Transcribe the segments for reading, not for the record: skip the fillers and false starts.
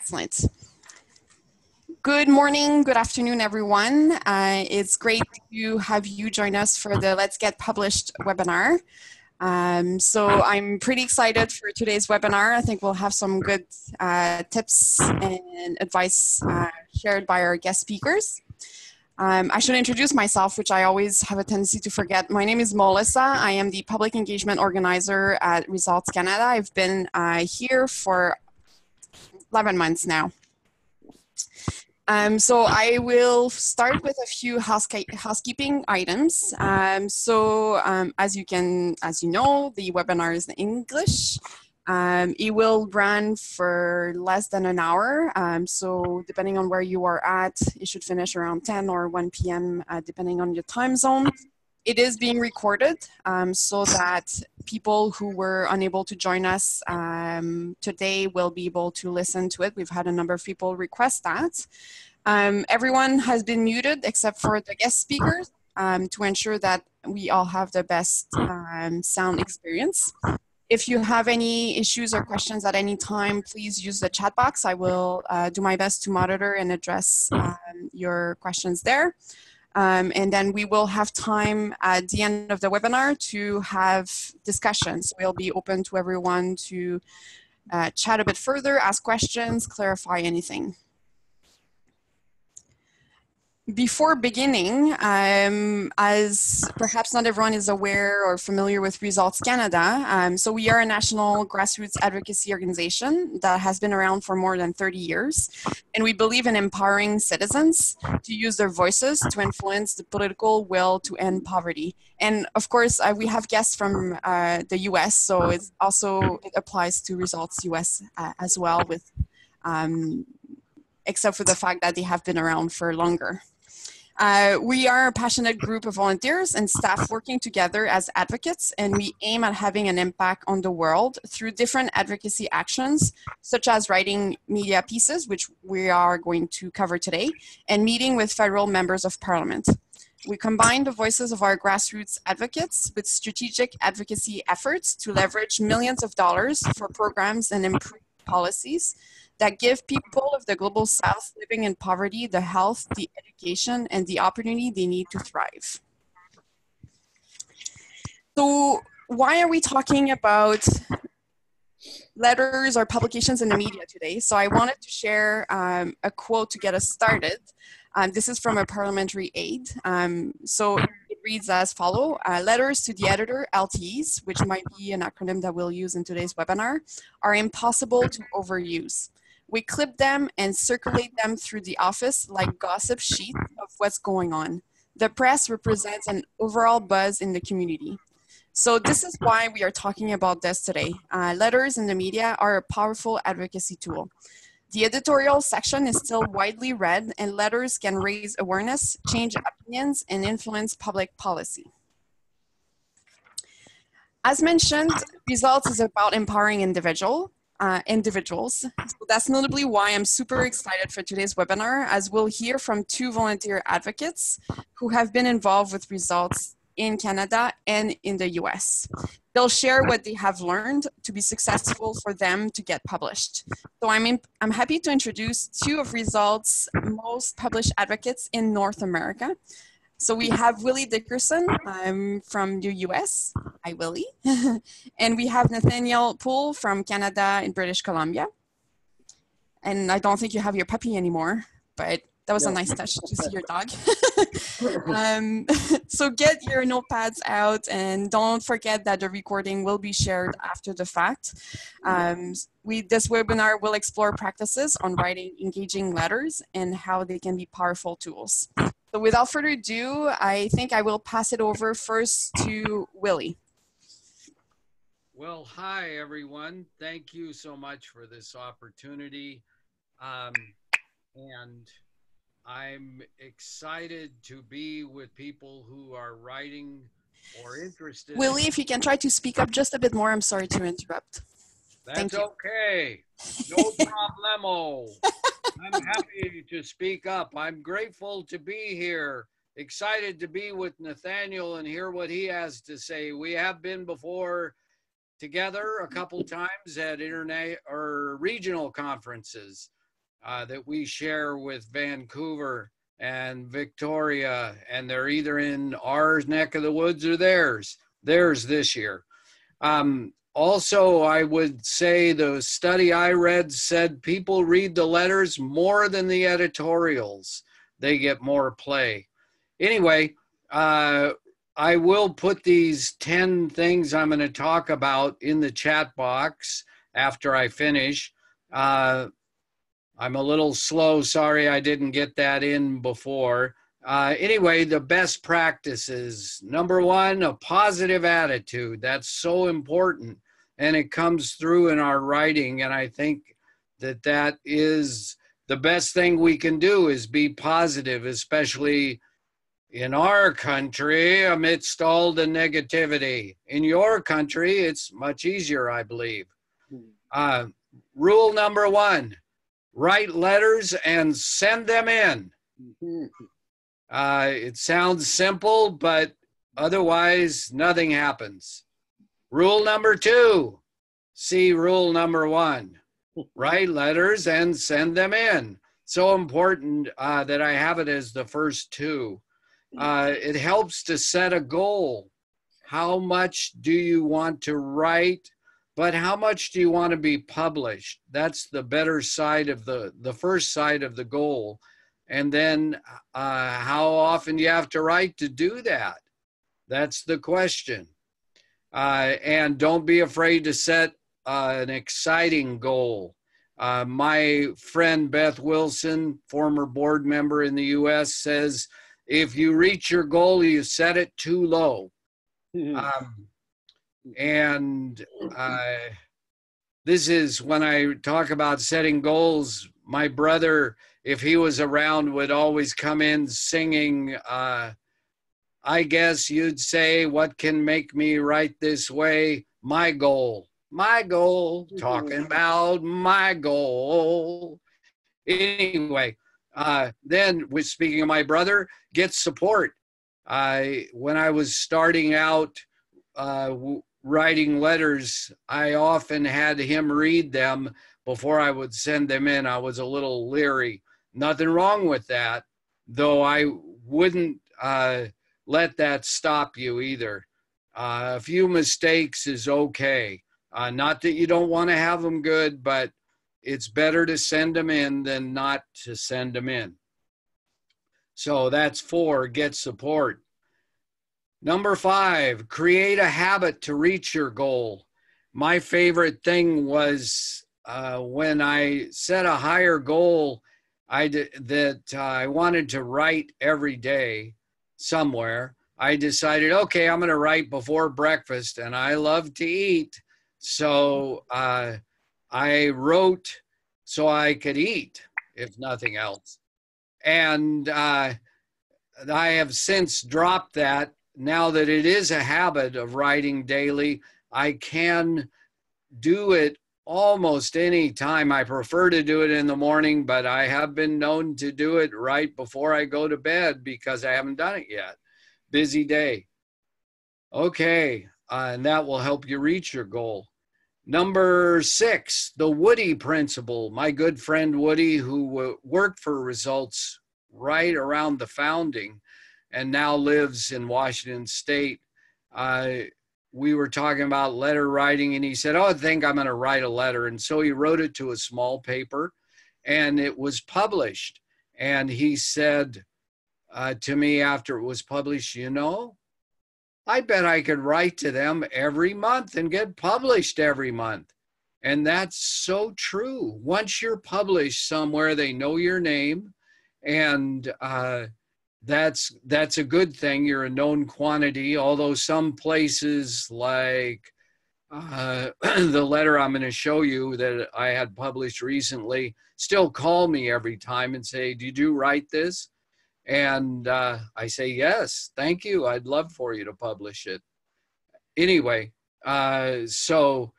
Excellent. Good morning, good afternoon, everyone. It's great to have you join us for the Let's Get Published webinar. So I'm pretty excited for today's webinar. I think we'll have some good tips and advice shared by our guest speakers. I should introduce myself, which I always have a tendency to forget. My name is Melissa. I am the Public Engagement Organizer at Results Canada. I've been here for 11 months now. So I will start with a few housekeeping items. As you know, the webinar is in English. It will run for less than an hour. So depending on where you are at, it should finish around 10 or 1 p.m. Depending on your time zone. It is being recorded so that people who were unable to join us today will be able to listen to it. We've had a number of people request that. Everyone has been muted except for the guest speakers to ensure that we all have the best sound experience. If you have any issues or questions at any time, please use the chat box. I will do my best to monitor and address your questions there. And then we will have time at the end of the webinar to have discussions. We'll be open to everyone to chat a bit further, ask questions, clarify anything. Before beginning, as perhaps not everyone is aware or familiar with Results Canada, so we are a national grassroots advocacy organization that has been around for more than 30 years. And we believe in empowering citizens to use their voices to influence the political will to end poverty. And of course, we have guests from the US, so it applies to Results US as well, with except for the fact that they have been around for longer. We are a passionate group of volunteers and staff working together as advocates, and we aim at having an impact on the world through different advocacy actions, such as writing media pieces, which we are going to cover today, and meeting with federal members of parliament. We combine the voices of our grassroots advocates with strategic advocacy efforts to leverage millions of dollars for programs and improve policies that give people of the global south living in poverty the health, the education, and the opportunity they need to thrive. So why are we talking about letters or publications in the media today? So I wanted to share a quote to get us started. This is from a parliamentary aide. So it reads as follows: letters to the editor, LTES, which might be an acronym that we'll use in today's webinar, are impossible to overuse. We clip them and circulate them through the office like gossip sheets of what's going on. The press represents an overall buzz in the community. So this is why we are talking about this today. Letters in the media are a powerful advocacy tool. The editorial section is still widely read, and letters can raise awareness, change opinions, and influence public policy. As mentioned, Results is about empowering individuals. So that's notably why I'm super excited for today's webinar, as we'll hear from two volunteer advocates who have been involved with Results in Canada and in the US. They'll share what they have learned to be successful for them to get published. So I'm happy to introduce two of Results' most published advocates in North America. So we have Willie Dickerson from the US. Hi, Willie. And we have Nathaniel Poole from Canada in British Columbia. And I don't think you have your puppy anymore, but that was a nice touch to see your dog. So get your notepads out, and don't forget that the recording will be shared after the fact. This webinar will explore practices on writing engaging letters and how they can be powerful tools. So without further ado, I think I will pass it over first to Willie. Well, hi, everyone. Thank you so much for this opportunity. And I'm excited to be with people who are writing or interested. Willie, if you can try to speak up just a bit more. I'm sorry to interrupt. That's okay. No problemo. I'm happy to speak up. I'm grateful to be here. Excited to be with Nathaniel and hear what he has to say. We have been before together a couple times at internet or regional conferences. that we share with Vancouver and Victoria, and they're either in our neck of the woods or theirs this year. Also, I would say the study I read said people read the letters more than the editorials. They get more play. Anyway, I will put these 10 things I'm going to talk about in the chat box after I finish. I'm a little slow. Sorry I didn't get that in before. Anyway, the best practices. Number one, a positive attitude. That's so important. And it comes through in our writing. And I think that is the best thing we can do is be positive, especially in our country amidst all the negativity. In your country, it's much easier, I believe. Rule number one, write letters and send them in. It sounds simple, but otherwise nothing happens. Rule number two, see rule number one, write letters and send them in. So important that I have it as the first two. It helps to set a goal. How much do you want to write, but how much do you want to be published? That's the better side of the first side of the goal. And then how often do you have to write to do that? That's the question. And don't be afraid to set an exciting goal. My friend Beth Wilson, former board member in the US, says, if you reach your goal, you set it too low. This is when I talk about setting goals, my brother, if he was around, would always come in singing, I guess you'd say, what can make me write this way? My goal, talking about my goal. Anyway, then with speaking of my brother, get support. When I was starting out writing letters, I often had him read them before I would send them in. I was a little leery. Nothing wrong with that, though I wouldn't let that stop you either. A few mistakes is okay. Not that you don't want to have them good, but it's better to send them in than not to send them in. So that's 4, get support. Number 5, create a habit to reach your goal. My favorite thing was when I set a higher goal that I wanted to write every day somewhere. I decided, okay, I'm going to write before breakfast, and I love to eat. So I wrote so I could eat, if nothing else. And I have since dropped that. Now that it is a habit of writing daily, I can do it almost any time. I prefer to do it in the morning, but I have been known to do it right before I go to bed because I haven't done it yet. Busy day. Okay, and that will help you reach your goal. Number 6, the Woody principle. My good friend Woody, who worked for Results right around the founding and now lives in Washington State, we were talking about letter writing, and he said, oh, I think I'm going to write a letter. And so he wrote it to a small paper, and it was published. And he said to me after it was published, you know, I bet I could write to them every month and get published every month. And that's so true. Once you're published somewhere, they know your name, and that's a good thing. You're a known quantity, although some places like the letter I'm going to show you that I had published recently still call me every time and say, did you write this? And I say, yes, thank you. I'd love for you to publish it. Anyway, so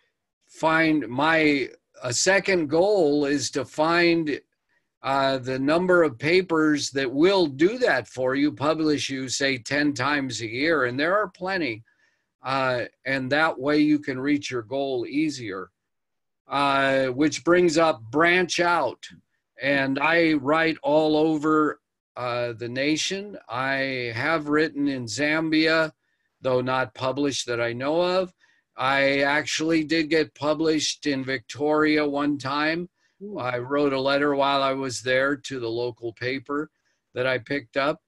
a second goal is to find the number of papers that will do that for you, publish you, say, 10 times a year. And there are plenty. And that way you can reach your goal easier. Which brings up branch out. And I write all over the nation. I have written in Zambia, though not published that I know of. I actually did get published in Victoria one time. Ooh. I wrote a letter while I was there to the local paper that I picked up.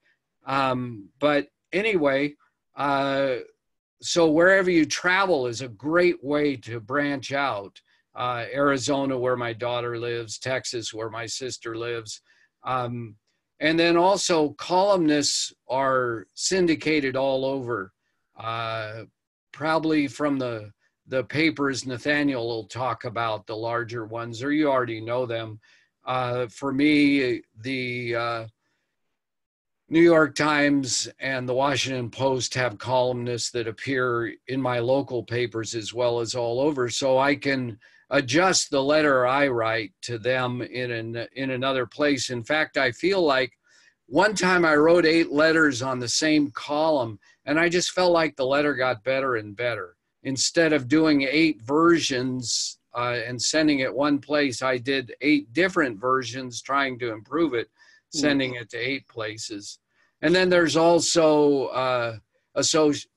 But anyway, so wherever you travel is a great way to branch out. Arizona, where my daughter lives, Texas, where my sister lives. And then also columnists are syndicated all over, probably from the papers Nathaniel will talk about, the larger ones, or you already know them. For me, the New York Times and the Washington Post have columnists that appear in my local papers as well as all over, so I can adjust the letter I write to them in another place. In fact, I feel like one time I wrote 8 letters on the same column, and I just felt like the letter got better and better. Instead of doing 8 versions and sending it one place, I did 8 different versions trying to improve it, sending it to 8 places. And then there's also,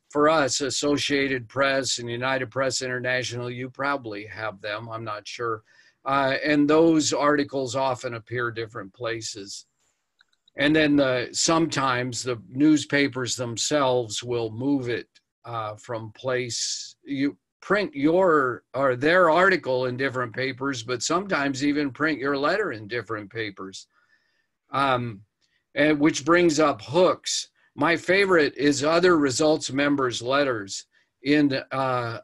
for us, Associated Press and United Press International. You probably have them, I'm not sure. And those articles often appear different places. And then sometimes the newspapers themselves will move it from place. You print your or their article in different papers, but sometimes even print your letter in different papers. And which brings up hooks. My favorite is other results members' letters. In a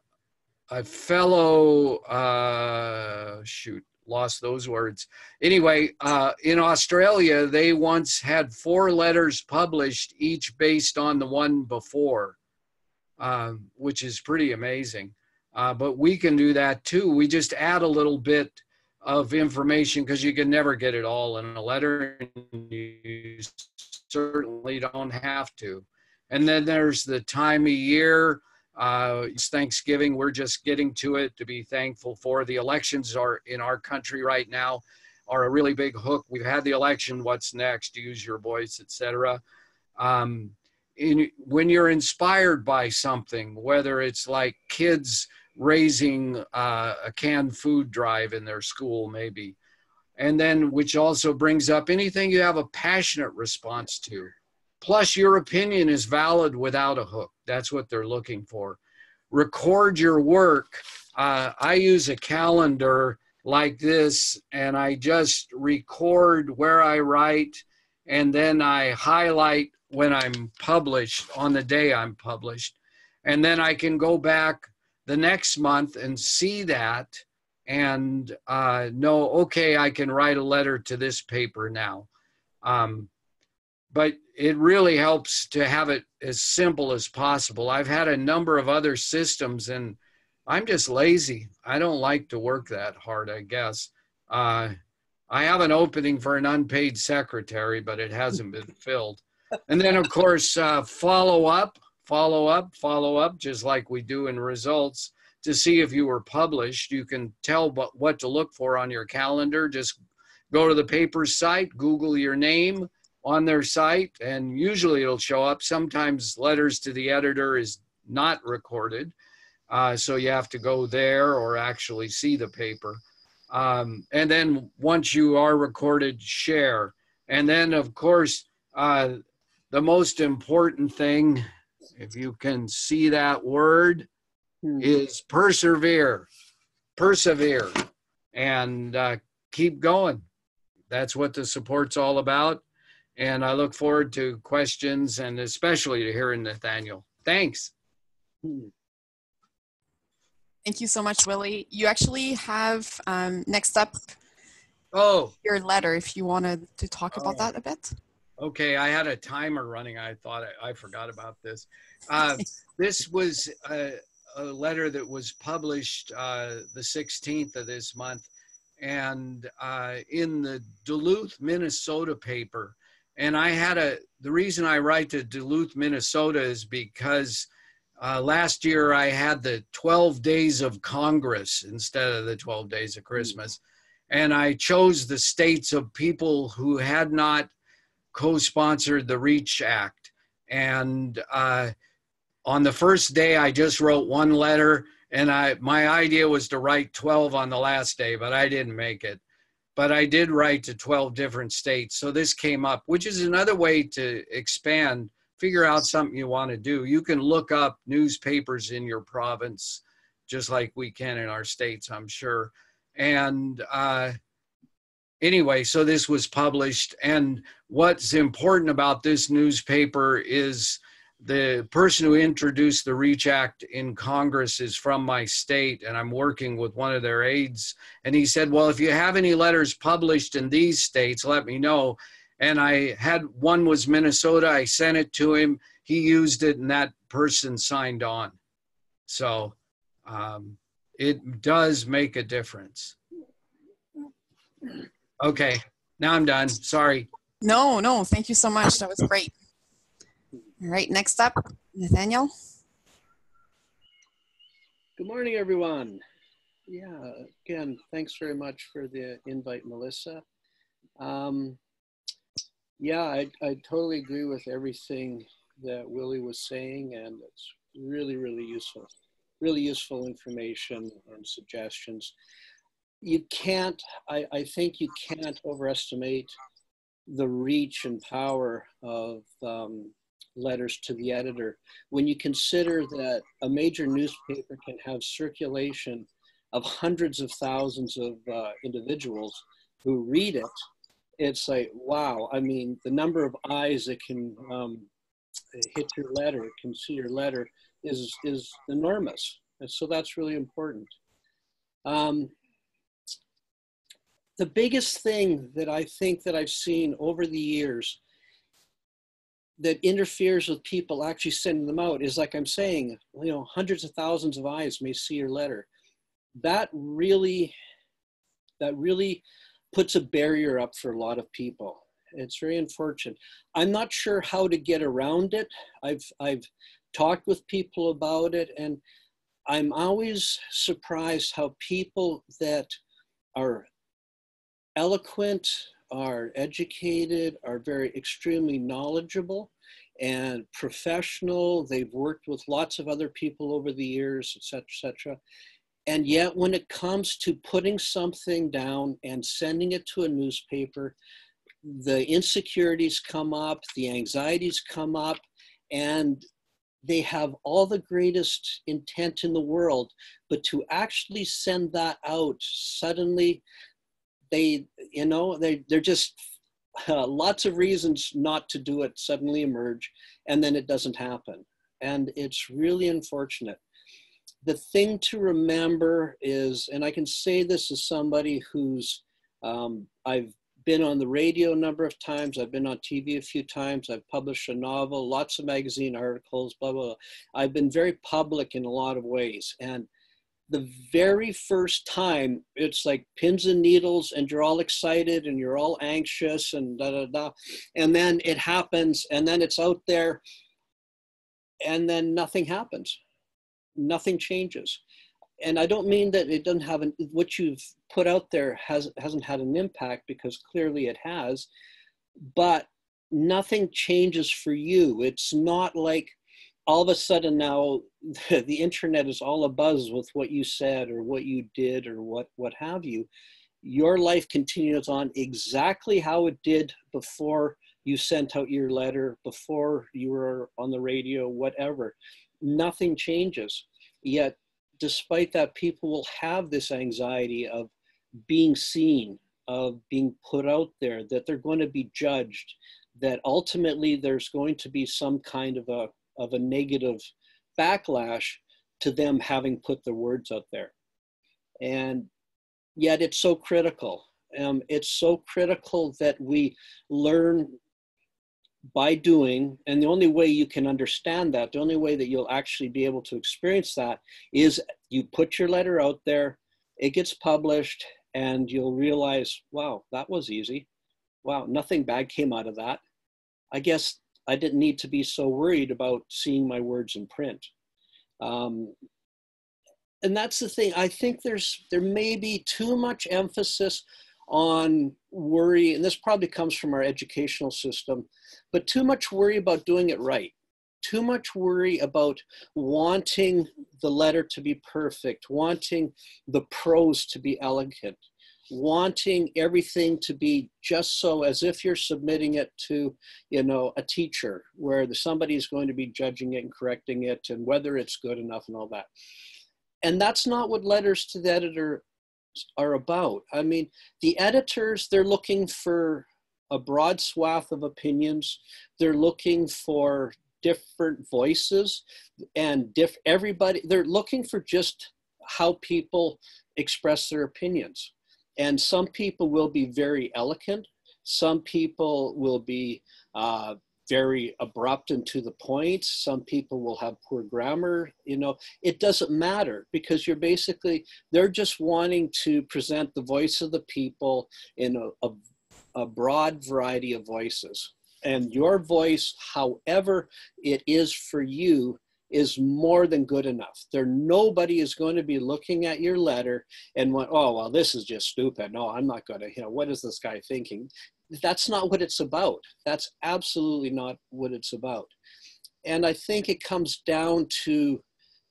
fellow, lost those words. Anyway, in Australia, they once had 4 letters published, each based on the one before, which is pretty amazing. But we can do that too. We just add a little bit of information because you can never get it all in a letter, and you certainly don't have to. And then there's the time of year. It's Thanksgiving. We're just getting to it to be thankful for. The elections are in our country right now are a really big hook. We've had the election. What's next? Use your voice, etc. When you're inspired by something, whether it's like kids raising a canned food drive in their school, maybe, and then which also brings up anything you have a passionate response to. Plus, your opinion is valid without a hook. That's what they're looking for. Record your work. I use a calendar like this, and I just record where I write, and then I highlight when I'm published, on the day I'm published. And then I can go back the next month and see that and know, okay, I can write a letter to this paper now. But it really helps to have it as simple as possible. I've had a number of other systems, and I'm just lazy. I don't like to work that hard, I guess. I have an opening for an unpaid secretary, but it hasn't been filled. And then, of course, follow up, just like we do in results to see if you were published. You can tell what to look for on your calendar. Just go to the paper's site, Google your name on their site, and usually it'll show up. Sometimes letters to the editor is not recorded, so you have to go there or actually see the paper. And then once you are recorded, share. And then, of course, the most important thing, if you can see that word, is persevere, and keep going. That's what the support's all about. And I look forward to questions and especially to hearing Nathaniel. Thanks. Thank you so much, Willie. You actually have next up your letter, if you wanted to talk about that a bit. Okay, I had a timer running. I thought I forgot about this. This was a letter that was published the 16th of this month, and in the Duluth, Minnesota paper. And I had the reason I write to Duluth, Minnesota is because last year I had the 12 days of Congress instead of the 12 days of Christmas. And I chose the states of people who had not co-sponsored the REACH Act. And on the first day, I just wrote one letter, and my idea was to write 12 on the last day, but I didn't make it. But I did write to 12 different states. So this came up, which is another way to expand, figure out something you want to do. You can look up newspapers in your province, just like we can in our states, I'm sure. And anyway, so this was published. And what's important about this newspaper is the person who introduced the REACH Act in Congress is from my state, and I'm working with one of their aides. And he said, well, if you have any letters published in these states, let me know. And I had one was Minnesota. I sent it to him. He used it, and that person signed on. So it does make a difference. Okay, now I'm done. Sorry. No, thank you so much. That was great. All right, next up, Nathaniel. Good morning, everyone. Yeah, again, thanks very much for the invite, Melissa. Yeah, I totally agree with everything that Willie was saying, and it's really, really useful information and suggestions. You can't, I think you can't overestimate the reach and power of letters to the editor. When you consider that a major newspaper can have circulation of hundreds of thousands of individuals who read it, it's like, wow. I mean, the number of eyes that can hit your letter, can see your letter is enormous. And so that's really important. The biggest thing that I think that I've seen over the years that interferes with people actually sending them out is, like I'm saying, you know, hundreds of thousands of eyes may see your letter. That really puts a barrier up for a lot of people. It's very unfortunate. I'm not sure how to get around it. I've talked with people about it, and I'm always surprised how people that are eloquent, are educated, are very extremely knowledgeable and professional. They've worked with lots of other people over the years, et cetera. And yet when it comes to putting something down and sending it to a newspaper, the insecurities come up, the anxieties come up, and they have all the greatest intent in the world, but to actually send that out suddenly, they're just lots of reasons not to do it suddenly emerge, and then it doesn't happen. And it's really unfortunate. The thing to remember is, and I can say this as somebody who's, I've been on the radio a number of times, I've been on TV a few times, I've published a novel, lots of magazine articles, blah, blah, blah. I've been very public in a lot of ways. And the very first time, it's like pins and needles, and you're all excited and you're all anxious and da da da. And then it happens, and then it's out there, and then nothing happens. Nothing changes. And I don't mean that it doesn't have what you've put out there hasn't had an impact, because clearly it has, but nothing changes for you. It's not like all of a sudden now the internet is all abuzz with what you said or what you did or what have you. Your life continues on exactly how it did before you sent out your letter, before you were on the radio, whatever. Nothing changes. Yet, despite that, people will have this anxiety of being seen, of being put out there, that they're going to be judged, that ultimately there's going to be some kind of a negative backlash to them having put their words out there. And yet it's so critical. It's so critical that we learn by doing, and the only way you can understand that, the only way that you'll actually be able to experience that is you put your letter out there, it gets published, and you'll realize, wow, that was easy. Wow, nothing bad came out of that. I guess I didn't need to be so worried about seeing my words in print. And that's the thing. I think there may be too much emphasis on worry, and this probably comes from our educational system, but too much worry about doing it right. Too much worry about wanting the letter to be perfect, wanting the prose to be elegant, wanting everything to be just so as if you're submitting it to, you know, a teacher where somebody's going to be judging it and correcting it and whether it's good enough and all that. And that's not what letters to the editor are about. I mean, the editors, they're looking for a broad swath of opinions. They're looking for different voices and everybody, they're looking for just how people express their opinions. And some people will be very eloquent. Some people will be very abrupt and to the point. Some people will have poor grammar. You know, it doesn't matter because they're just wanting to present the voice of the people in a broad variety of voices. And your voice, however it is for you, is more than good enough. Nobody is going to be looking at your letter and went, oh, well, this is just stupid. No, I'm not going to, you know, what is this guy thinking? That's not what it's about. That's absolutely not what it's about. And I think it comes down to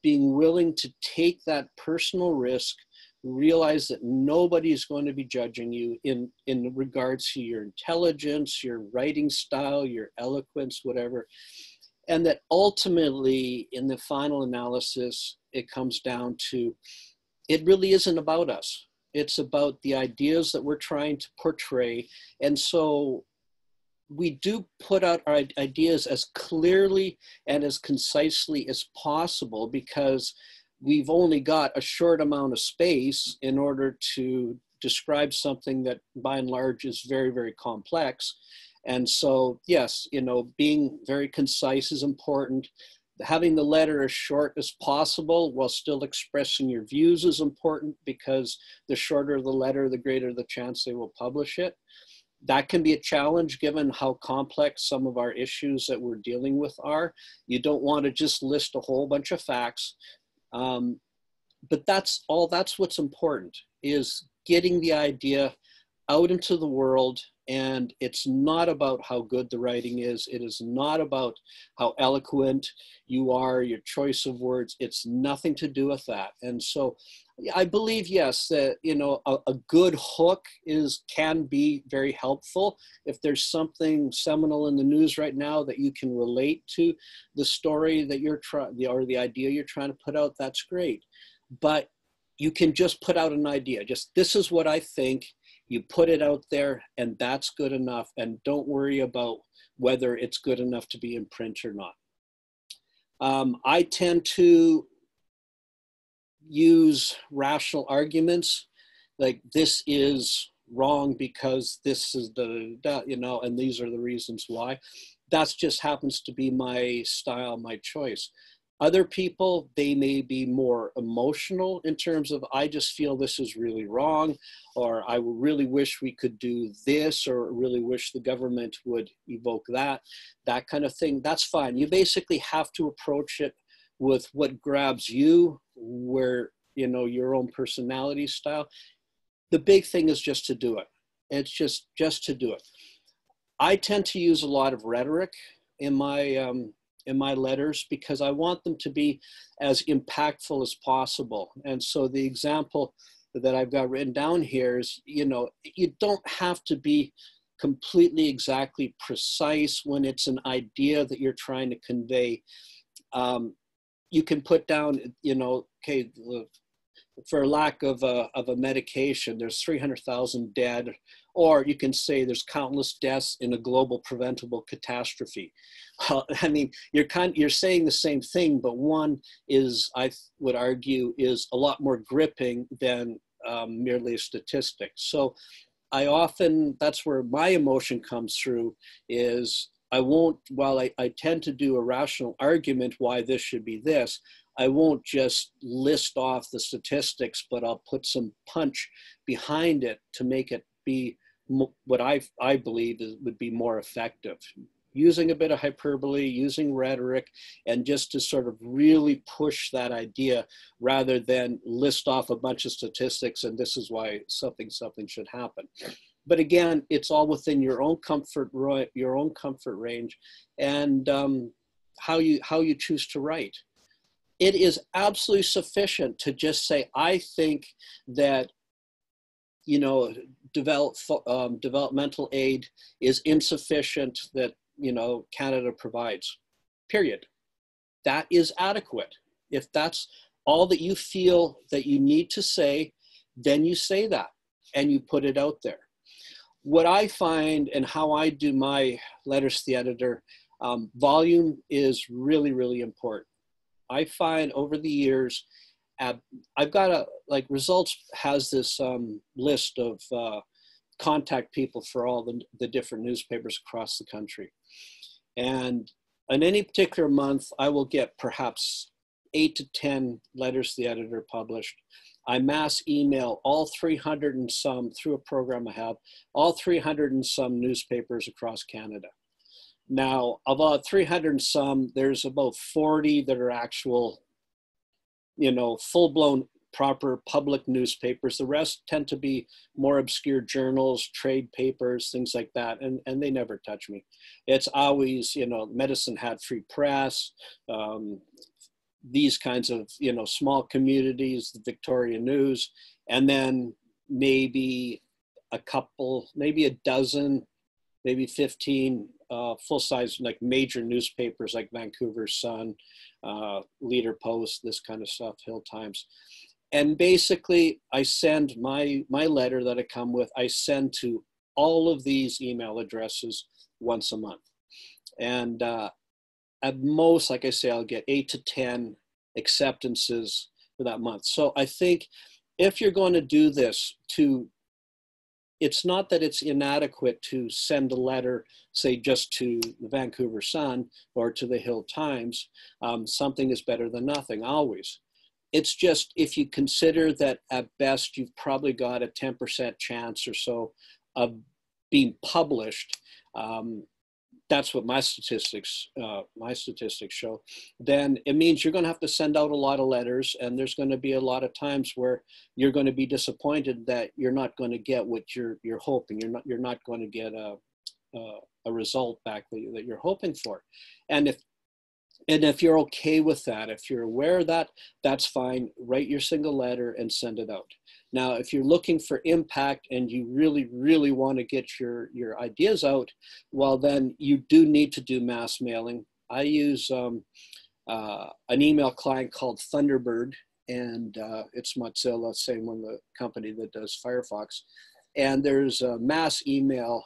being willing to take that personal risk, realize that nobody's going to be judging you in regards to your intelligence, your writing style, your eloquence, whatever. And that ultimately, in the final analysis, it comes down to, it really isn't about us. It's about the ideas that we're trying to portray. And so we do put out our ideas as clearly and as concisely as possible because we've only got a short amount of space in order to describe something that by and large is very, very complex. And so, yes, you know, being very concise is important. Having the letter as short as possible while still expressing your views is important because the shorter the letter, the greater the chance they will publish it. That can be a challenge given how complex some of our issues that we're dealing with are. You don't want to just list a whole bunch of facts. But that's what's important, is getting the idea out into the world. And it's not about how good the writing is. It is not about how eloquent you are, your choice of words. It's nothing to do with that. And so I believe, yes, that, you know, a good hook can be very helpful. If there's something seminal in the news right now that you can relate to the story that you're or the idea you're trying to put out, that's great. But you can just put out an idea. Just, this is what I think. You put it out there and that's good enough, and don't worry about whether it's good enough to be in print or not. I tend to use rational arguments, like this is wrong because this is you know, and these are the reasons why. That just happens to be my style, my choice. Other people, they may be more emotional in terms of, I just feel this is really wrong, or I really wish we could do this, or really wish the government would evoke that kind of thing. That's fine. You basically have to approach it with what grabs you, where, you know, your own personality style. The big thing is just to do it. It's just to do it. I tend to use a lot of rhetoric in my letters because I want them to be as impactful as possible. And so the example that I've got written down here is, you know, you don't have to be completely exactly precise when it's an idea that you're trying to convey. You can put down, you know, okay, for lack of a medication, there's 300,000 dead, or you can say there's countless deaths in a global preventable catastrophe. I mean, you're saying the same thing, but one is, I would argue, is a lot more gripping than merely a statistic. So that's where my emotion comes through, is while I tend to do a rational argument why this should be this, I won't just list off the statistics, but I'll put some punch behind it to make it be what I believe would be more effective. using a bit of hyperbole, using rhetoric, and just to sort of really push that idea rather than list off a bunch of statistics and this is why something should happen. But again, it's all within your own comfort range, and how you choose to write. It is absolutely sufficient to just say, I think that, you know, developmental aid is insufficient that, you know, Canada provides, period. That is adequate. If that's all that you feel that you need to say, then you say that and you put it out there. What I find and how I do my letters to the editor, volume is really, really important. I find over the years, I've got Results has this list of contact people for all the different newspapers across the country. And in any particular month, I will get perhaps 8 to 10 letters to the editor published. I mass email all 300 and some through a program I have, all 300 and some newspapers across Canada. Now, of all 300 and some, there's about 40 that are actual, you know, full-blown proper public newspapers. The rest tend to be more obscure journals, trade papers, things like that, and they never touch me. It's always, you know, Medicine Hat Free Press, these kinds of, you know, small communities, the Victoria News, and then maybe a couple, maybe a dozen, maybe 15 full-size, like major newspapers like Vancouver Sun, Leader Post, this kind of stuff, Hill Times. And basically, I send my letter that I come with, I send to all of these email addresses once a month. And at most, like I say, I'll get 8 to 10 acceptances for that month. So I think if you're going to do this, it's not that it's inadequate to send a letter, say, just to the Vancouver Sun or to the Hill Times. Something is better than nothing, always. It's just, if you consider that at best, you've probably got a 10% chance or so of being published, that's what my statistics show, then it means you're going to have to send out a lot of letters, and there's going to be a lot of times where you're going to be disappointed that you're not going to get what you're hoping. You're not going to get a result back that you're hoping for. And if you're okay with that, if you're aware of that, that's fine. Write your single letter and send it out. Now, if you're looking for impact and you really, really want to get your ideas out, well, then you do need to do mass mailing. I use an email client called Thunderbird, and it's Mozilla, same one, the company that does Firefox. And there's a mass email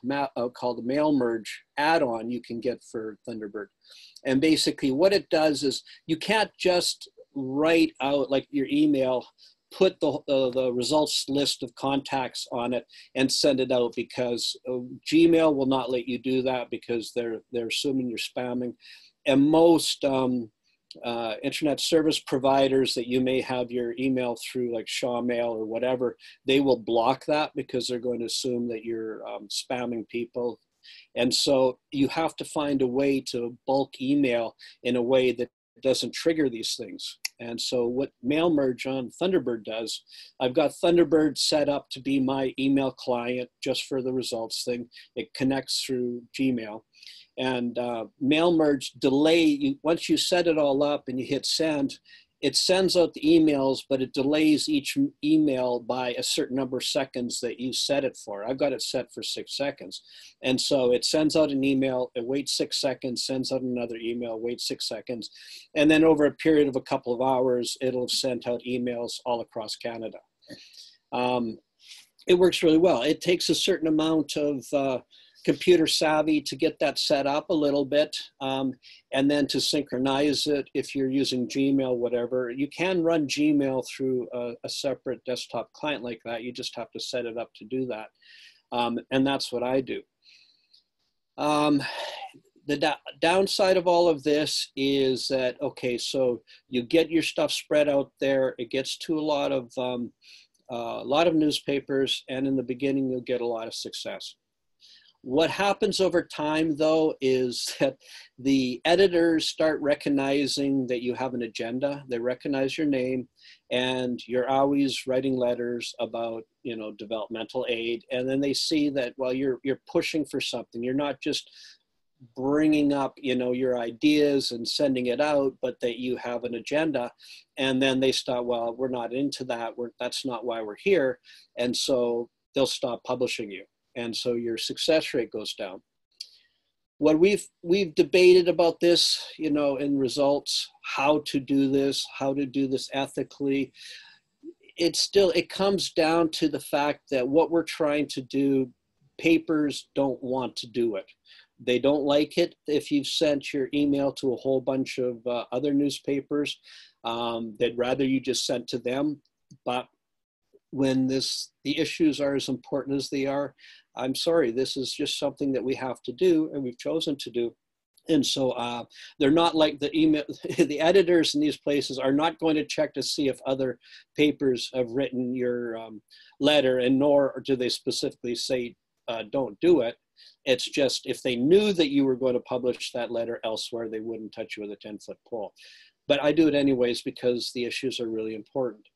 called the Mail Merge add-on you can get for Thunderbird. And basically what it does is you can't just write out like your email, put the results list of contacts on it and send it out, because Gmail will not let you do that because they're assuming you're spamming. And most internet service providers that you may have your email through, like Shaw Mail or whatever, they will block that because they're going to assume that you're spamming people. And so you have to find a way to bulk email in a way that doesn't trigger these things. And so what Mail Merge on Thunderbird does, I've got Thunderbird set up to be my email client just for the results thing. It connects through Gmail. And Mail Merge once you set it all up and you hit send, it sends out the emails, but it delays each email by a certain number of seconds that you set it for. I've got it set for 6 seconds. And so it sends out an email, it waits 6 seconds, sends out another email, waits 6 seconds. And then over a period of a couple of hours, it'll have sent out emails all across Canada. It works really well. It takes a certain amount of computer savvy to get that set up a little bit, and then to synchronize it if you're using Gmail, whatever. You can run Gmail through a separate desktop client like that. You just have to set it up to do that. And that's what I do. The downside of all of this is that, okay, so you get your stuff spread out there. It gets to a lot of newspapers, and in the beginning, you'll get a lot of success. What happens over time, though, is that the editors start recognizing that you have an agenda. They recognize your name, and you're always writing letters about, you know, developmental aid. And then they see that, well, you're pushing for something. You're not just bringing up, you know, your ideas and sending it out, but that you have an agenda. And then they start, well, we're not into that. That's not why we're here. And so they'll stop publishing you. And so your success rate goes down. What we've debated about this, you know, in results, how to do this ethically. It comes down to the fact that what we're trying to do, papers don't want to do it. They don't like it if you've sent your email to a whole bunch of other newspapers. They'd rather you just sent to them. But when the issues are as important as they are, I'm sorry, this is just something that we have to do, and we've chosen to do. And so they're not like the email, the editors in these places are not going to check to see if other papers have written your letter, and nor do they specifically say, don't do it. It's just if they knew that you were going to publish that letter elsewhere, they wouldn't touch you with a 10-foot pole. But I do it anyways because the issues are really important.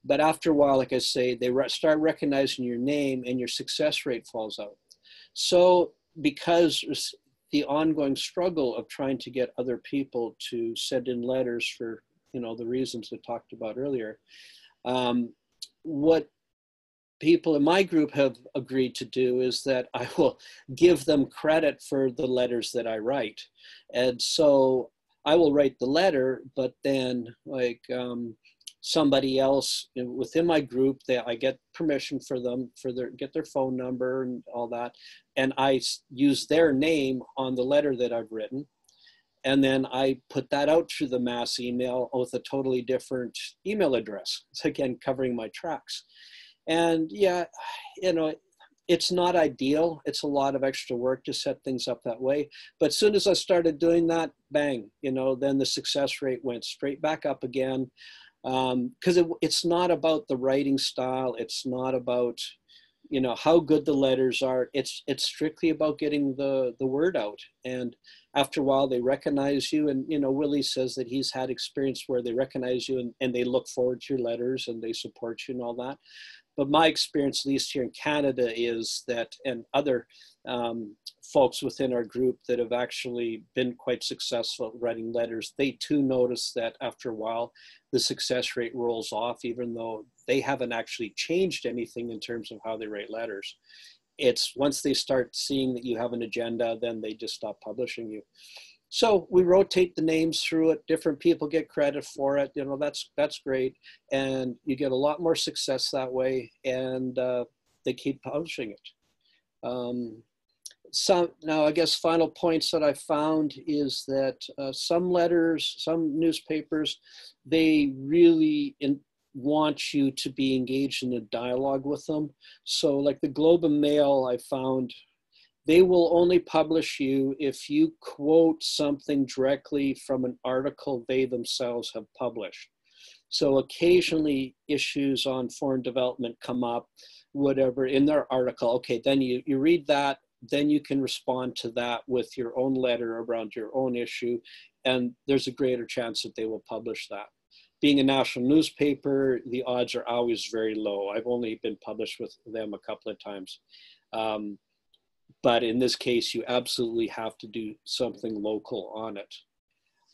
But after a while, like I say, they start recognizing your name and your success rate falls out. So because the ongoing struggle of trying to get other people to send in letters for, you know, the reasons I talked about earlier, what people in my group have agreed to do is that I will give them credit for the letters that I write. And so I will write the letter, but then like, somebody else within my group, I get permission for them get their phone number and all that, and I use their name on the letter that I've written, and then I put that out through the mass email with a totally different email address. It's again covering my tracks, and yeah, you know, it's not ideal. It's a lot of extra work to set things up that way. But as soon as I started doing that, bang, you know, then the success rate went straight back up again. Because it's not about the writing style. It's not about, you know, how good the letters are. It's strictly about getting the word out. And after a while, they recognize you. And, you know, Willie says that he's had experience where they recognize you and they look forward to your letters and they support you and all that. But my experience, at least here in Canada, is that, and other folks within our group that have actually been quite successful at writing letters, they too notice that after a while, the success rate rolls off, even though they haven't actually changed anything in terms of how they write letters. It's once they start seeing that you have an agenda, then they just stop publishing you. So we rotate the names through it. Different people get credit for it. You know, that's great. And you get a lot more success that way. And they keep publishing it. Now, I guess final points that I found is that some letters, some newspapers, they really want you to be engaged in a dialogue with them. So like the Globe and Mail, I found they will only publish you if you quote something directly from an article they themselves have published. So occasionally issues on foreign development come up, whatever, in their article. Okay, then you read that, then you can respond to that with your own letter around your own issue, and there's a greater chance that they will publish that. Being a national newspaper, the odds are always very low. I've only been published with them a couple of times. But in this case, you absolutely have to do something local on it.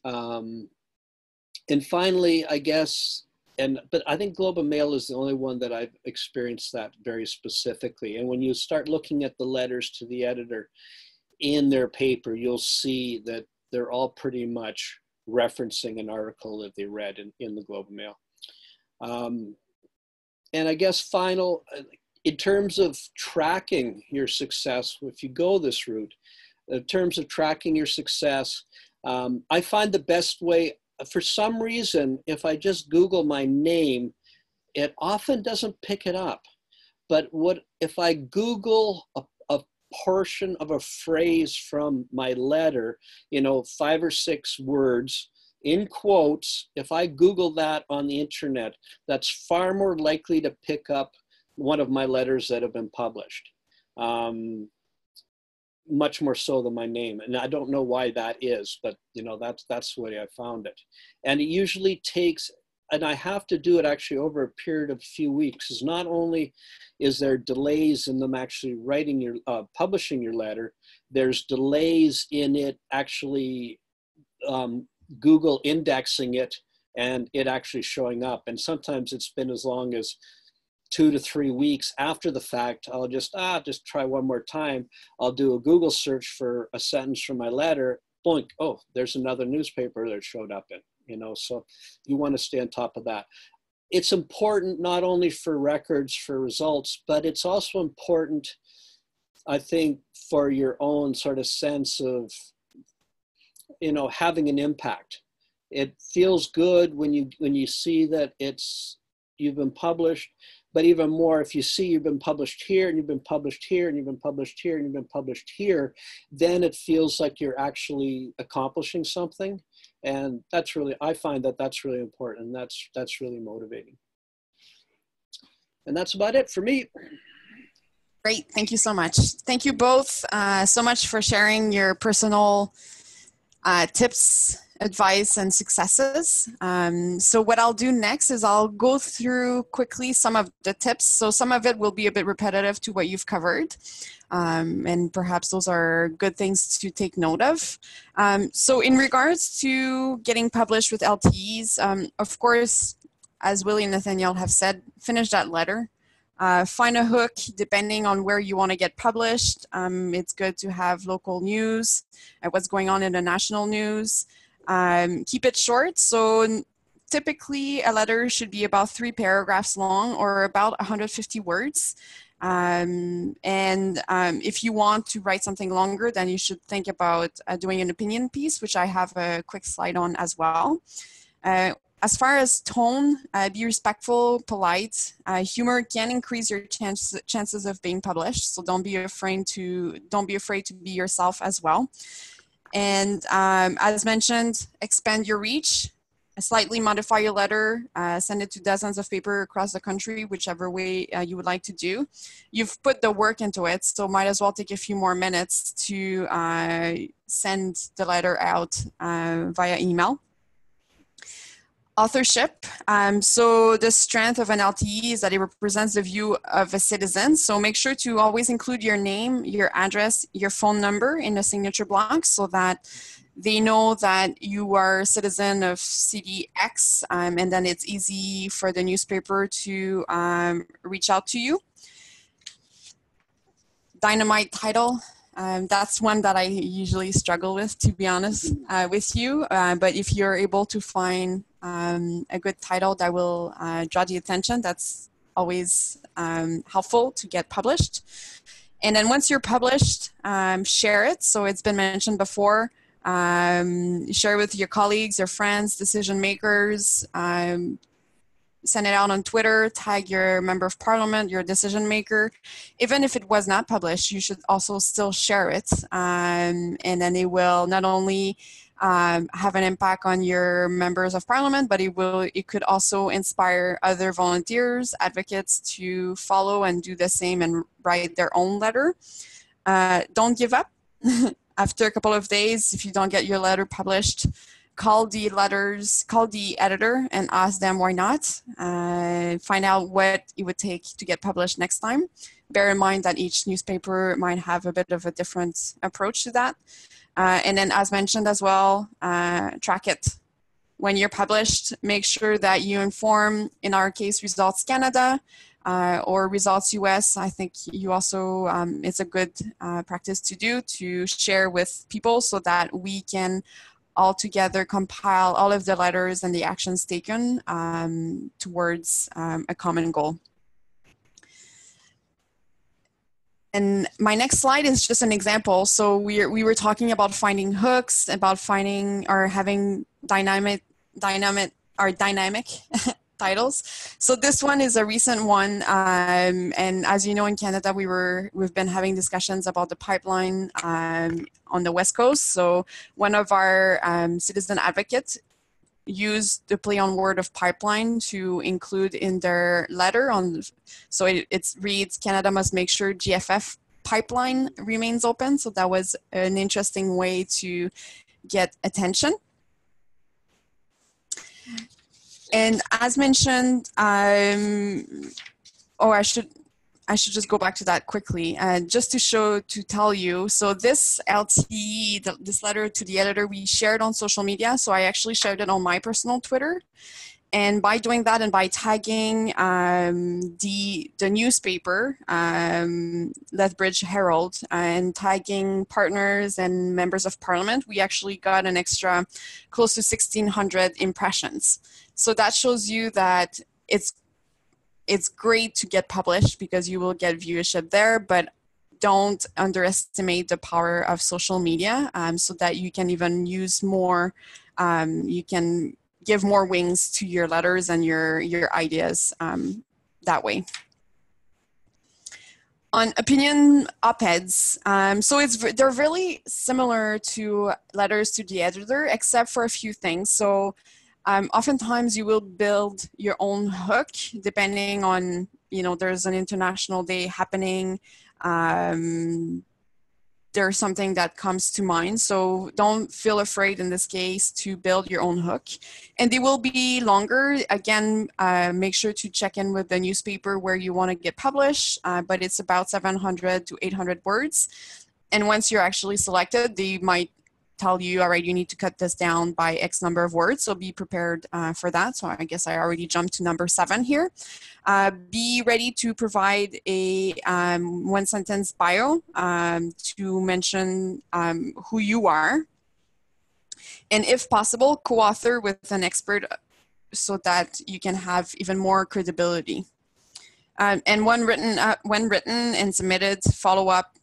And finally, I guess, but I think Globe and Mail is the only one that I've experienced that very specifically. And when you start looking at the letters to the editor in their paper, you'll see that they're all pretty much referencing an article that they read in the Globe and Mail. And I guess in terms of tracking your success, if you go this route, in terms of tracking your success, I find the best way, for some reason, if I just Google my name, it often doesn't pick it up. But if I Google a portion of a phrase from my letter, you know, 5 or 6 words in quotes, if I Google that on the internet, that's far more likely to pick up one of my letters that have been published. much more so than my name. And I don't know why that is, but you know, that's the way I found it. And it usually takes, and I have to do it actually over a period of a few weeks, because not only is there delays in them actually writing your, publishing your letter, there's delays in it actually Google indexing it and it actually showing up. And sometimes it's been as long as 2 to 3 weeks after the fact. I'll just try one more time. I'll do a Google search for a sentence from my letter. Boink, oh, there's another newspaper that showed up in, you know, so you want to stay on top of that. It's important not only for records, for results, but it's also important, I think, for your own sort of sense of, you know, having an impact. It feels good when you see that you've been published, but even more if you see you've been published here and you've been published here and you've been published here and you've been published here, then it feels like you're actually accomplishing something. And that's really, I find that that's really important, and that's really motivating. And that's about it for me. Great, thank you so much. Thank you both so much for sharing your personal tips, advice, and successes. So what I'll do next is I'll go through quickly some of the tips. So some of it will be a bit repetitive to what you've covered. And perhaps those are good things to take note of. So in regards to getting published with LTEs, of course, as Willie and Nathaniel have said, finish that letter. Find a hook depending on where you want to get published. It's good to have local news and what's going on in the national news. Keep it short. So typically a letter should be about 3 paragraphs long or about 150 words. If you want to write something longer, then you should think about doing an opinion piece, which I have a quick slide on as well. As far as tone, be respectful, polite. Humor can increase your chances of being published, so don't be afraid to be yourself as well. And as mentioned, expand your reach. Slightly modify your letter, send it to dozens of papers across the country, whichever way you would like to do. You've put the work into it, so might as well take a few more minutes to send the letter out via email. Authorship. So the strength of an LTE is that it represents the view of a citizen. So make sure to always include your name, your address, your phone number in the signature block so that they know that you are a citizen of CDX, and then it's easy for the newspaper to reach out to you. Dynamite title. That's one that I usually struggle with, to be honest with you. But if you're able to find a good title that will draw the attention, that's always helpful to get published. And then once you're published, share it. So it's been mentioned before. Share with your colleagues, your friends, decision makers. Send it out on Twitter, tag your member of parliament, your decision maker. Even if it was not published, you should also still share it. And then it will not only have an impact on your members of parliament, but it could also inspire other volunteers, advocates to follow and do the same and write their own letter. Don't give up. After a couple of days, if you don't get your letter published, call the editor and ask them why not. Find out what it would take to get published next time. Bear in mind that each newspaper might have a bit of a different approach to that. And then as mentioned as well, track it. When you're published, make sure that you inform, in our case, Results Canada or Results US. I think you also, it's a good practice to do, to share with people so that we can all together compile all of the letters and the actions taken towards a common goal. And my next slide is just an example. So we were talking about finding hooks, about finding or having dynamic titles. So this one is a recent one, and as you know, in Canada, we've been having discussions about the pipeline on the West Coast. So one of our citizen advocates used the play on word of pipeline to include in their letter on. So it reads, Canada must make sure GFF pipeline remains open. So that was an interesting way to get attention. And as mentioned, I should just go back to that quickly, just to tell you. So this LTE, this letter to the editor, we shared on social media. So I actually shared it on my personal Twitter. And by doing that and by tagging the newspaper, Lethbridge Herald, and tagging partners and members of parliament, we actually got an extra close to 1,600 impressions. So that shows you that it's great to get published because you will get viewership there, but don't underestimate the power of social media, so that you can even use more, you can give more wings to your letters and your ideas that way. On opinion op-eds, so they're really similar to letters to the editor, except for a few things. So oftentimes you will build your own hook depending on, there's an international day happening. There's something that comes to mind. So don't feel afraid in this case to build your own hook. And they will be longer. Again, make sure to check in with the newspaper where you want to get published, but it's about 700 to 800 words. And once you're actually selected, they might tell you, all right, you need to cut this down by X number of words. So be prepared for that. So I guess I already jumped to number 7 here. Be ready to provide a one sentence bio to mention who you are. And if possible, co-author with an expert so that you can have even more credibility. And when written and submitted, follow up,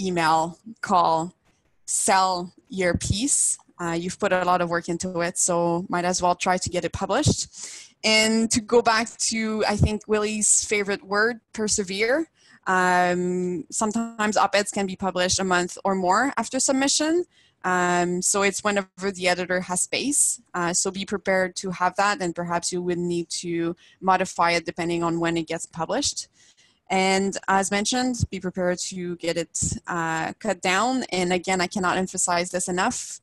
email, call, sell your piece. You've put a lot of work into it, so might as well try to get it published. And to go back to, I think, Willie's favorite word, persevere. Sometimes op-eds can be published a month or more after submission. So it's whenever the editor has space. So be prepared to have that, and perhaps you would need to modify it depending on when it gets published. And as mentioned, be prepared to get it cut down. And again, I cannot emphasize this enough.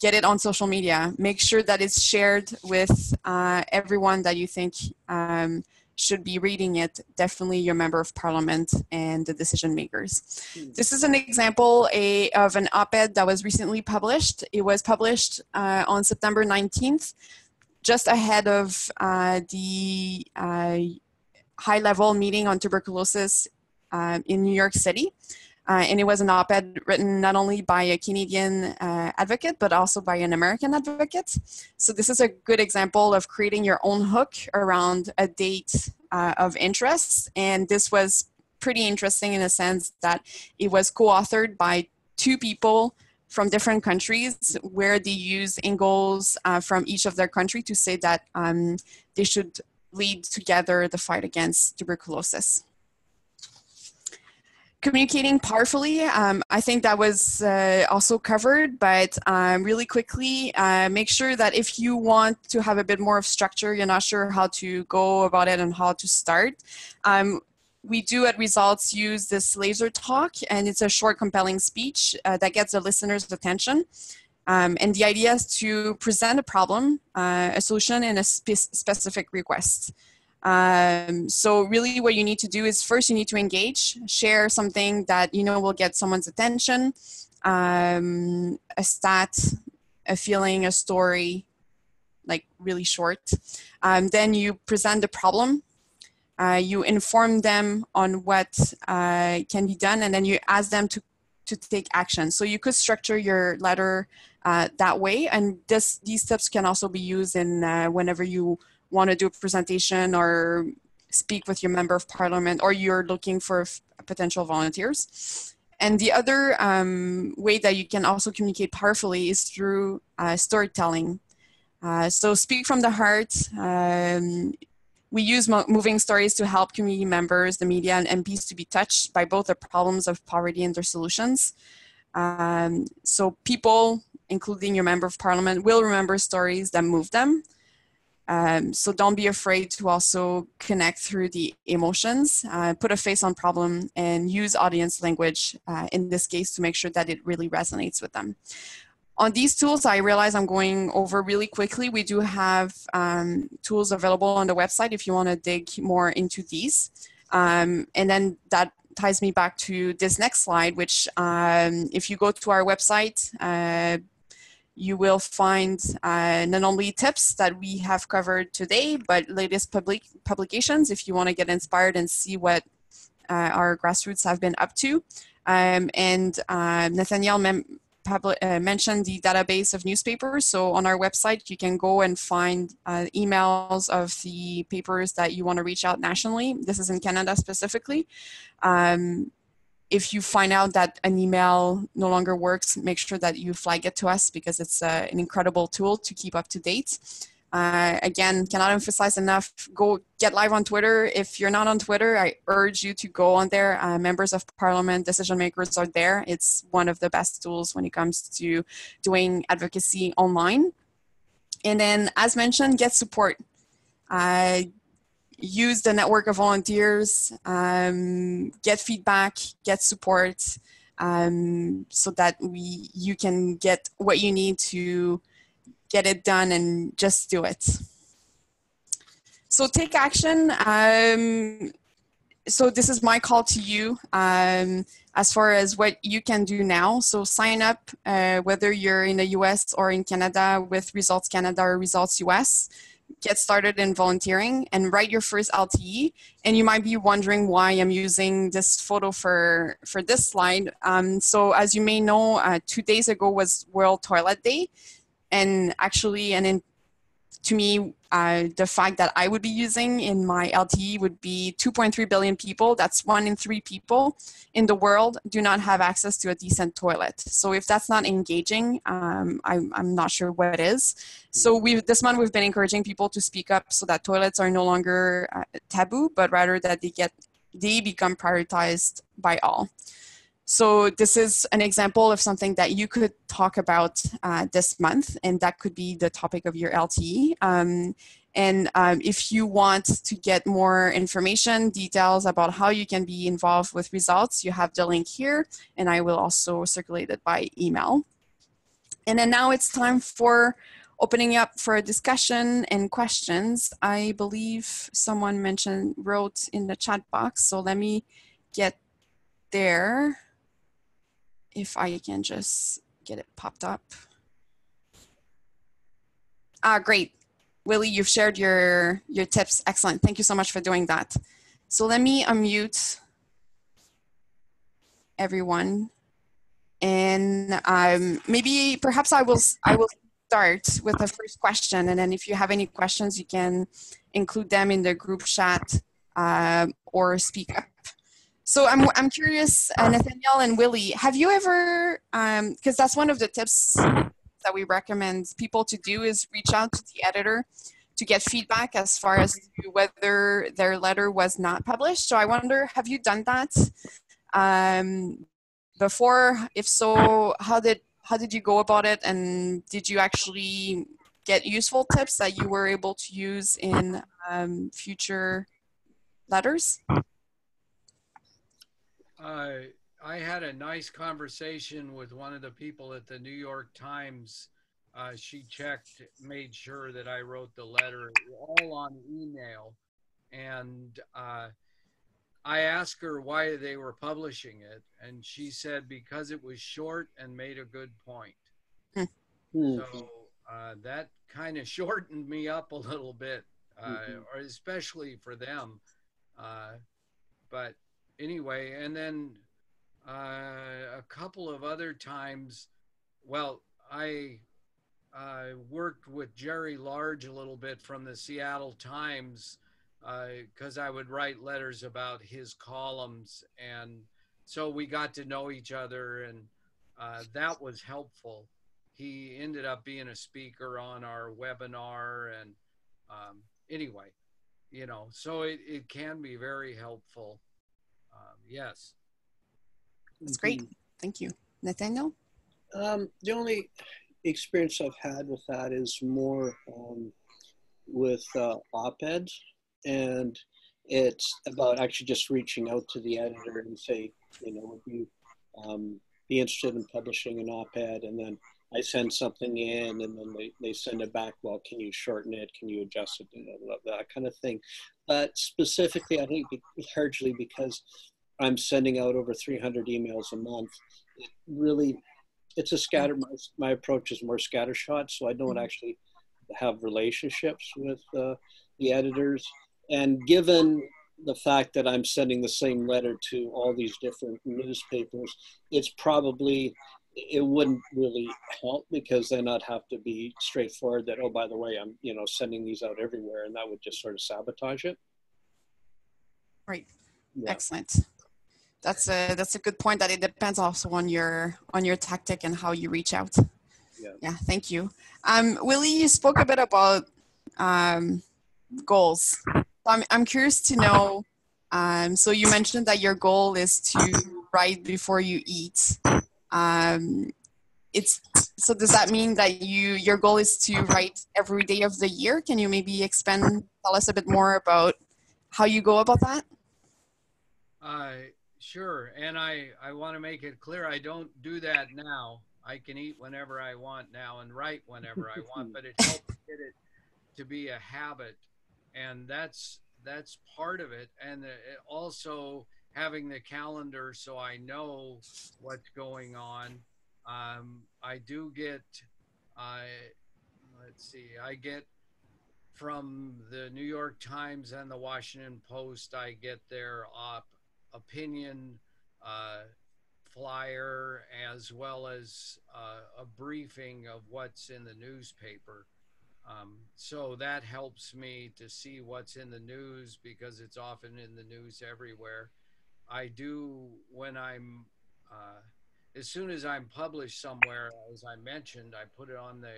Get it on social media. Make sure that it's shared with everyone that you think should be reading it. Definitely your member of parliament and the decision makers. This is an example of an op-ed that was recently published. It was published on September 19th, just ahead of the high-level meeting on tuberculosis in New York City. And it was an op-ed written not only by a Canadian advocate, but also by an American advocate. So this is a good example of creating your own hook around a date of interest. And this was pretty interesting in a sense that it was co-authored by 2 people from different countries, where they use angles from each of their country to say that they should lead together the fight against tuberculosis. Communicating powerfully, I think that was also covered, but really quickly, make sure that if you want to have a bit more of structure, you're not sure how to go about it and how to start. We do at Results use this laser talk, and it's a short, compelling speech that gets the listener's attention. And the idea is to present a problem, a solution, and a specific request. So really what you need to do is first you need to engage, share something that you know will get someone's attention, a stat, a feeling, a story, like really short. Then you present the problem. You inform them on what can be done, and then you ask them to take action. So you could structure your letter that way, and these steps can also be used in whenever you want to do a presentation or speak with your member of parliament, or you're looking for potential volunteers. And the other way that you can also communicate powerfully is through storytelling. So speak from the heart. We use moving stories to help community members, the media, and MPs to be touched by both the problems of poverty and their solutions. So people, including your member of parliament, will remember stories that move them. So don't be afraid to also connect through the emotions, put a face on problem, and use audience language in this case to make sure that it really resonates with them. On these tools, I realize I'm going over really quickly. We do have tools available on the website if you want to dig more into these. And then that ties me back to this next slide, which if you go to our website, you will find not only tips that we have covered today, but latest publications if you want to get inspired and see what our grassroots have been up to. And Nathaniel mentioned the database of newspapers. So on our website, you can go and find emails of the papers that you want to reach out nationally. This is in Canada specifically. If you find out that an email no longer works, make sure that you flag it to us because it's an incredible tool to keep up to date. Again, cannot emphasize enough, go get live on Twitter. If you're not on Twitter, I urge you to go on there. Members of parliament, decision makers are there. It's one of the best tools when it comes to doing advocacy online. And then, as mentioned, get support. Use the network of volunteers, get feedback, get support, so that you can get what you need to get it done and just do it. So take action. So this is my call to you as far as what you can do now. So sign up, whether you're in the US or in Canada with Results Canada or Results US. Get started in volunteering and write your first LTE. And you might be wondering why I'm using this photo for this slide. So as you may know, 2 days ago was World Toilet Day. And actually, to me, the fact that I would be using in my LTE would be 2.3 billion people. That's 1 in 3 people in the world do not have access to a decent toilet. So if that's not engaging, I'm not sure what is. So this month we've been encouraging people to speak up so that toilets are no longer taboo, but rather that they become prioritized by all. So this is an example of something that you could talk about this month, and that could be the topic of your LTE. If you want to get more information, details about how you can be involved with Results, you have the link here, and I will also circulate it by email. And then now it's time for opening up for a discussion and questions. I believe someone wrote in the chat box, so let me get there. If I can just get it popped up. Great. Willie, you've shared your tips. Excellent. Thank you so much for doing that. So let me unmute everyone. And perhaps I will start with the first question. And then if you have any questions, you can include them in the group chat or speak up. So I'm curious, Nathaniel and Willie, have you ever, because that's one of the tips that we recommend people to do is reach out to the editor to get feedback as far as to whether their letter was not published. So I wonder, have you done that before? If so, how did you go about it? And did you actually get useful tips that you were able to use in future letters? I had a nice conversation with one of the people at the New York Times. She made sure that I wrote the letter all on email. And I asked her why they were publishing it. And she said, because it was short and made a good point. So that kind of shortened me up a little bit, or especially for them. But anyway, and then a couple of other times, well, I worked with Jerry Large a little bit from the Seattle Times because I would write letters about his columns. And so we got to know each other, and that was helpful. He ended up being a speaker on our webinar. And anyway, so it can be very helpful. Yes. That's great. Thank you. Nathaniel? The only experience I've had with that is more with op-eds, and it's about actually just reaching out to the editor and say, you know, would you be interested in publishing an op-ed? And then I send something in, and then they send it back. Well, can you shorten it? Can you adjust it? That kind of thing. But specifically, I think largely because I'm sending out over 300 emails a month, it really, it's a scatter. My approach is more scattershot, so I don't actually have relationships with the editors. And given the fact that I'm sending the same letter to all these different newspapers, it's probably, it wouldn't really help, because then I'd have to be straightforward that, oh, by the way, I'm, you know, sending these out everywhere, and that would just sort of sabotage it. Right. Yeah. Excellent. That's a good point, that it depends also on your tactic and how you reach out. Yeah, thank you. Willie, you spoke a bit about goals. I'm curious to know, so you mentioned that your goal is to write before you eat. So does that mean that your goal is to write every day of the year? Can you maybe tell us a bit more about how you go about that? Sure, and I want to make it clear, I don't do that now. I can eat whenever I want now and write whenever I want, but it helps get it to be a habit, and that's part of it. And also having the calendar so I know what's going on. I do get, let's see, I get from the New York Times and the Washington Post, I get their opinion flyer, as well as a briefing of what's in the newspaper. So that helps me to see what's in the news, because it's often in the news everywhere. I do, when I'm, as soon as I'm published somewhere, as I mentioned, I put it on the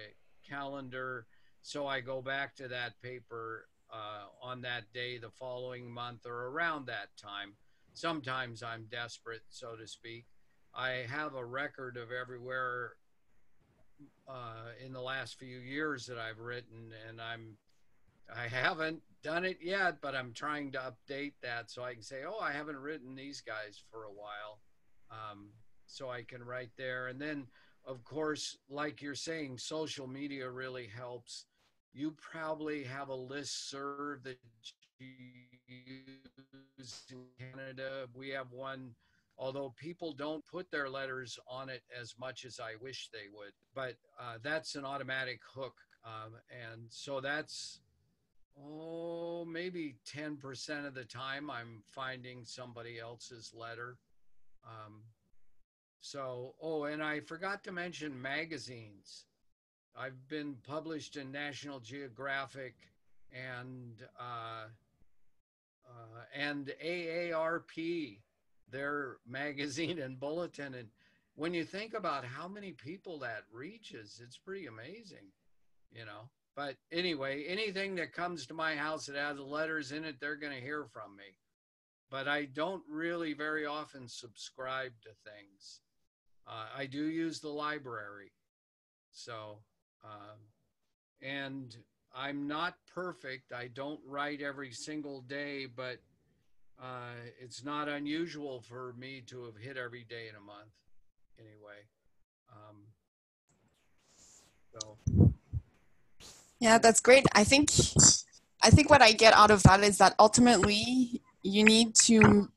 calendar, so I go back to that paper on that day the following month or around that time. Sometimes I'm desperate, so to speak. I have a record of everywhere in the last few years that I've written, and I haven't done it yet, but I'm trying to update that so I can say, oh, I haven't written these guys for a while, so I can write there. And then, of course, like you're saying, social media really helps. You probably have a listserv that you use in Canada. We have one, although people don't put their letters on it as much as I wish they would. But that's an automatic hook. And so that's, maybe 10% of the time I'm finding somebody else's letter. And I forgot to mention magazines. I've been published in National Geographic and AARP, their magazine and bulletin. And when you think about how many people that reaches, it's pretty amazing, you know. But anyway, anything that comes to my house that has letters in it, they're going to hear from me. But I don't really very often subscribe to things. I do use the library. So, and I'm not perfect. I don't write every single day, but it's not unusual for me to have hit every day in a month anyway. Yeah, that's great. I think what I get out of that is that ultimately you need to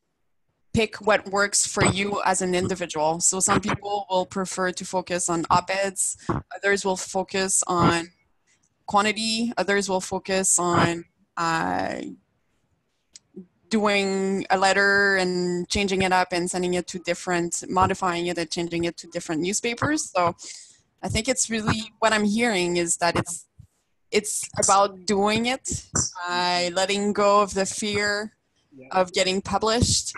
pick what works for you as an individual. So some people will prefer to focus on op-eds, others will focus on quantity, others will focus on doing a letter and changing it up and sending it to modifying it and changing it to different newspapers. So I think it's really, what I'm hearing is that it's about doing it, letting go of the fear of getting published,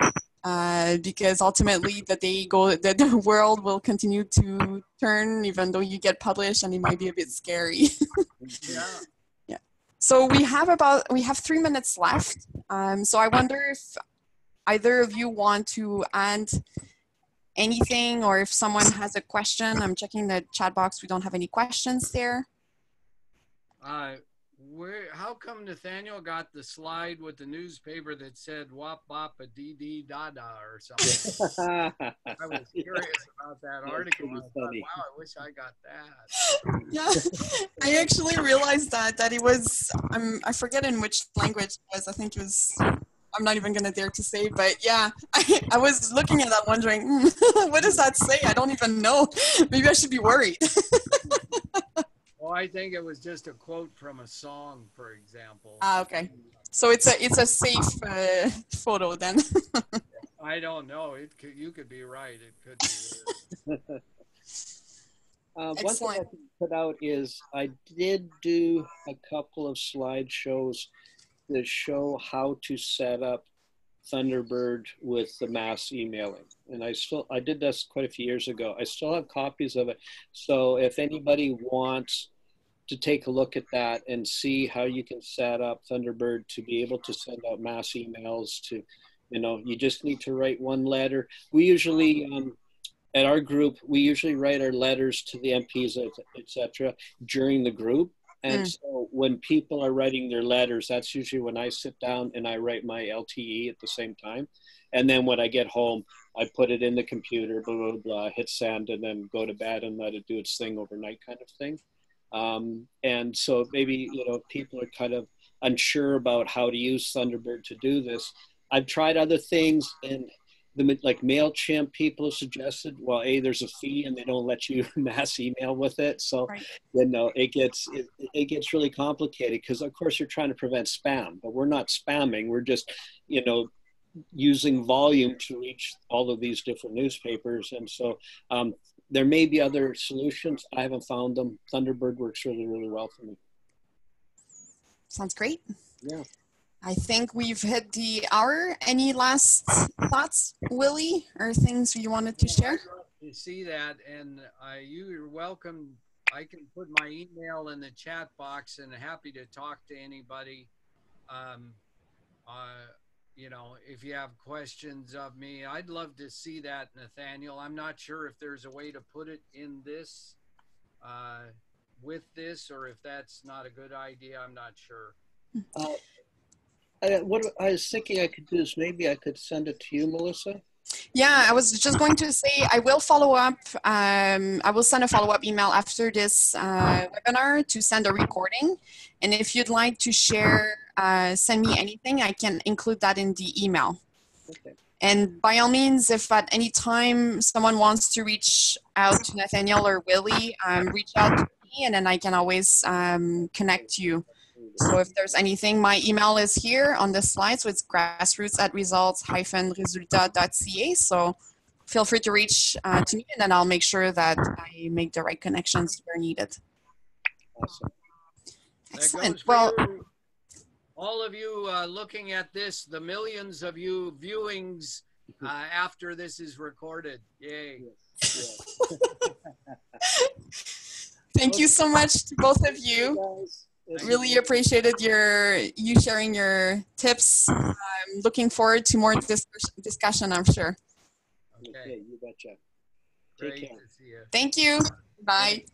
because ultimately the world will continue to turn even though you get published, and it might be a bit scary. Yeah. Yeah. So we have 3 minutes left. So I wonder if either of you want to add anything, or if someone has a question. I'm checking the chat box. We don't have any questions there. how come Nathaniel got the slide with the newspaper that said "wop bop a dee dee da da" or something? I was curious about that article. I thought, wow, I wish I got that. Yeah, I actually realized that it was, I forget in which language it was. I think it was, I'm not even gonna dare to say, but yeah, I was looking at that wondering, what does that say? I don't even know. Maybe I should be worried. Well, I think it was just a quote from a song, for example. Ah, okay. So it's a safe photo then. I don't know. You could be right. It could be. One thing I can put out is I did do a couple of slideshows that show how to set up Thunderbird with the mass emailing. And I did this quite a few years ago. I still have copies of it. So if anybody wants to take a look at that and see how you can set up Thunderbird to be able to send out mass emails to, you just need to write one letter. We usually, at our group, we usually write our letters to the MPs, etc., during the group. And so when people are writing their letters, that's usually when I sit down and I write my LTE at the same time. And then when I get home, I put it in the computer, blah, blah, blah, hit send, and then go to bed and let it do its thing overnight kind of thing. And so maybe, people are kind of unsure about how to use Thunderbird to do this. I've tried other things, and like MailChimp, people have suggested, well, there's a fee and they don't let you mass email with it. So, Right. It gets really complicated because, of course, you're trying to prevent spam, but we're not spamming. We're just, using volume to reach all of these different newspapers. And so there may be other solutions. I haven't found them. Thunderbird works really, really well for me. Sounds great. Yeah. I think we've hit the hour. Any last thoughts, Willie, or things you wanted to share? I'd love to see that, and you're welcome. I can put my email in the chat box, and happy to talk to anybody. If you have questions of me, I'd love to see that, Nathaniel. I'm not sure if there's a way to put it in this, with this, or if that's not a good idea. I'm not sure. What I was thinking I could do is maybe I could send it to you, Melissa. Yeah, I was just going to say I will follow up. I will send a follow-up email after this webinar to send a recording. And if you'd like to share, send me anything, I can include that in the email. Okay. And by all means, if at any time someone wants to reach out to Nathaniel or Willie, reach out to me and then I can always connect you. So if there's anything, my email is here on the slide. So it's grassroots@results-resultat.ca. So feel free to reach to me and then I'll make sure that I make the right connections where needed. Awesome. Excellent. Well, all of you looking at this, the millions of you viewings after this is recorded. Yay. Yes. Thank you so much to both of you. Really appreciated you sharing your tips. I'm looking forward to more discussion, I'm sure. Okay, you betcha. Great Take care. to see you. Thank you. Bye.